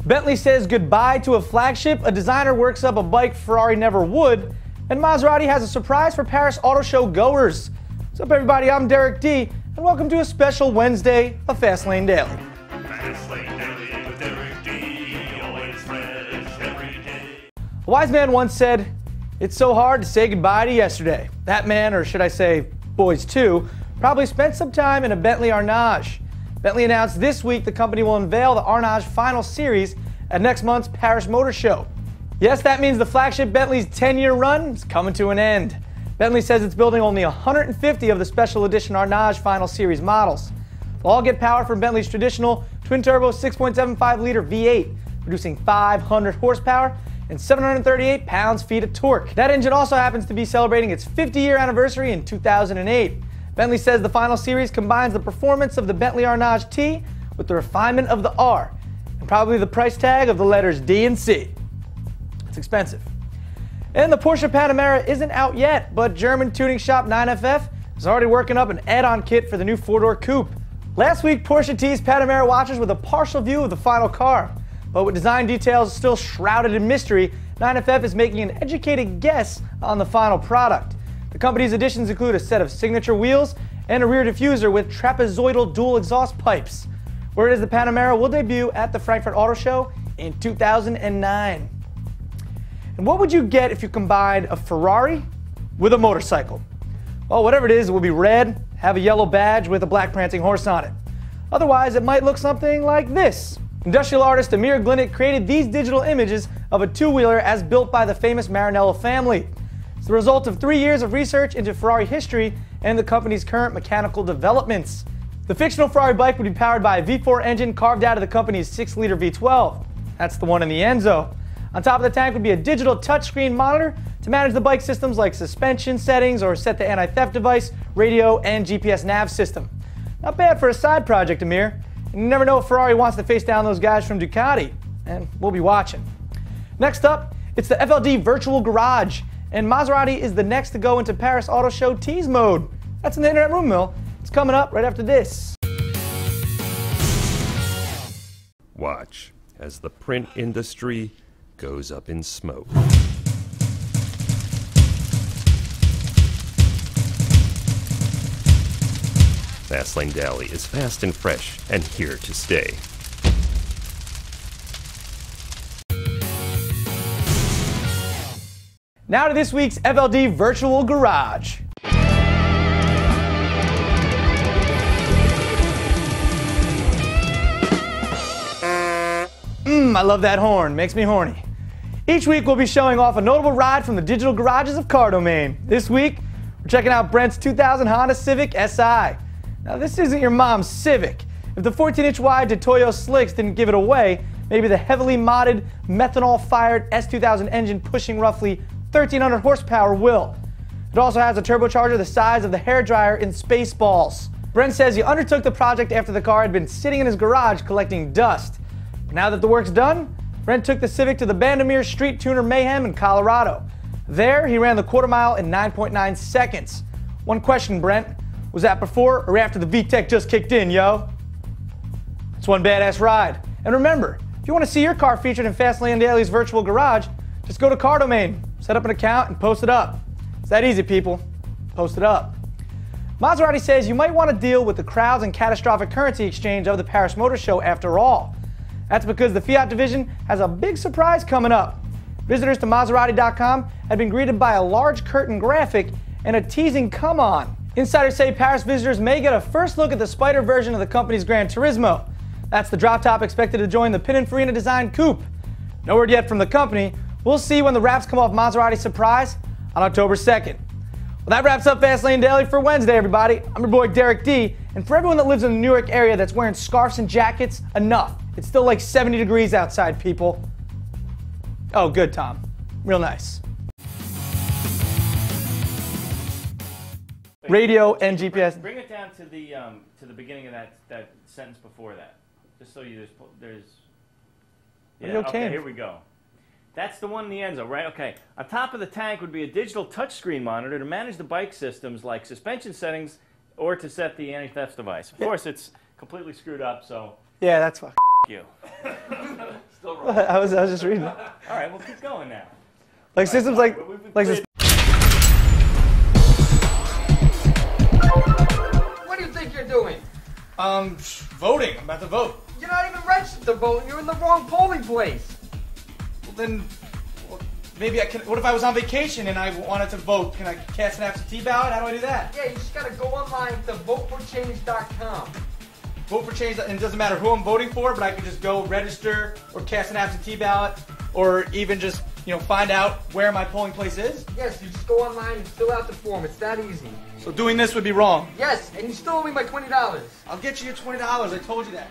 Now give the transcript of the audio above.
Bentley says goodbye to a flagship, a designer works up a bike Ferrari never would, and Maserati has a surprise for Paris Auto Show goers. What's up, everybody? I'm Derek D, and welcome to a special Wednesday of Fastlane Daily. Fastlane Daily with Derek D, always fresh every day. A wise man once said, "It's so hard to say goodbye to yesterday." That man, or should I say boys too, probably spent some time in a Bentley Arnage. Bentley announced this week the company will unveil the Arnage Final Series at next month's Paris Motor Show. Yes, that means the flagship Bentley's 10-year run is coming to an end. Bentley says it's building only 150 of the special edition Arnage Final Series models. They'll all get power from Bentley's traditional twin-turbo 6.75-liter V8, producing 500 horsepower and 738 pounds-feet of torque. That engine also happens to be celebrating its 50-year anniversary in 2008. Bentley says the Final Series combines the performance of the Bentley Arnage T with the refinement of the R, and probably the price tag of the letters D and C. It's expensive. And the Porsche Panamera isn't out yet, but German tuning shop 9FF is already working up an add-on kit for the new four-door coupe. Last week, Porsche teased Panamera watchers with a partial view of the final car, but with design details still shrouded in mystery, 9FF is making an educated guess on the final product. The company's additions include a set of signature wheels and a rear diffuser with trapezoidal dual exhaust pipes. Word is the Panamera will debut at the Frankfurt Auto Show in 2009. And what would you get if you combined a Ferrari with a motorcycle? Well, whatever it is, it will be red, have a yellow badge with a black prancing horse on it. Otherwise, it might look something like this. Industrial artist Amir Glinnet created these digital images of a two-wheeler as built by the famous Maranello family. It's the result of 3 years of research into Ferrari history and the company's current mechanical developments. The fictional Ferrari bike would be powered by a V4 engine carved out of the company's 6-liter V12. That's the one in the Enzo. On top of the tank would be a digital touchscreen monitor to manage the bike systems like suspension settings or set the anti-theft device, radio, and GPS nav system. Not bad for a side project, Amir. And you never know if Ferrari wants to face down those guys from Ducati. And we'll be watching. Next up, it's the FLD Virtual Garage. And Maserati is the next to go into Paris Auto Show tease mode. That's in the Internet Room Mill. It's coming up right after this. Watch as the print industry goes up in smoke. Fastlane Daily is fast and fresh and here to stay. Now to this week's FLD Virtual Garage. I love that horn, makes me horny. Each week we'll be showing off a notable ride from the digital garages of Car Domain. This week, we're checking out Brent's 2000 Honda Civic SI. Now this isn't your mom's Civic. If the 14-inch wide DeToyo slicks didn't give it away, maybe the heavily modded, methanol-fired S2000 engine pushing roughly 1,300 horsepower will. It also has a turbocharger the size of the hairdryer in Spaceballs. Brent says he undertook the project after the car had been sitting in his garage collecting dust. But now that the work's done, Brent took the Civic to the Bandamere Street Tuner Mayhem in Colorado. There, he ran the quarter mile in 9.9 seconds. One question, Brent. Was that before or after the VTEC just kicked in, yo? It's one badass ride. And remember, if you want to see your car featured in Fastlane Daily's virtual garage, just go to Car Domain, set up an account, and post it up. It's that easy, people. Post it up. Maserati says you might want to deal with the crowds and catastrophic currency exchange of the Paris Motor Show after all. That's because the Fiat division has a big surprise coming up. Visitors to Maserati.com have been greeted by a large curtain graphic and a teasing come on. Insiders say Paris visitors may get a first look at the Spyder version of the company's Gran Turismo. That's the drop top expected to join the Pininfarina design coupe. No word yet from the company. We'll see when the wraps come off Maserati's surprise on October 2nd. Well, that wraps up Fastlane Daily for Wednesday, everybody. I'm your boy Derek D, and for everyone that lives in the New York area that's wearing scarves and jackets, enough. It's still like 70 degrees outside, people. Oh, good, Tom. Real nice. Radio and GPS. Bring it down to the beginning of that sentence before that, just so there's. Yeah. Okay. Here we go. That's the one in the Enzo, right? Okay. On top of the tank would be a digital touchscreen monitor to manage the bike systems like suspension settings or to set the anti-theft device. Of course, it's completely screwed up, so. Yeah, that's fuck you. Still I was just reading it. All right, we'll keep going now. Like systems like this. What do you think you're doing? Voting. I'm about to vote. You're not even registered to vote. You're in the wrong polling place. Well, then, maybe I can. What if I was on vacation and I wanted to vote? Can I cast an absentee ballot? How do I do that? Yeah, you just gotta go online to voteforchange.com. Vote for change, and it doesn't matter who I'm voting for, but I can just go register or cast an absentee ballot, or even just find out where my polling place is. Yes, you just go online and fill out the form. It's that easy. So doing this would be wrong. Yes, and you still owe me my $20. I'll get you your $20. I told you that.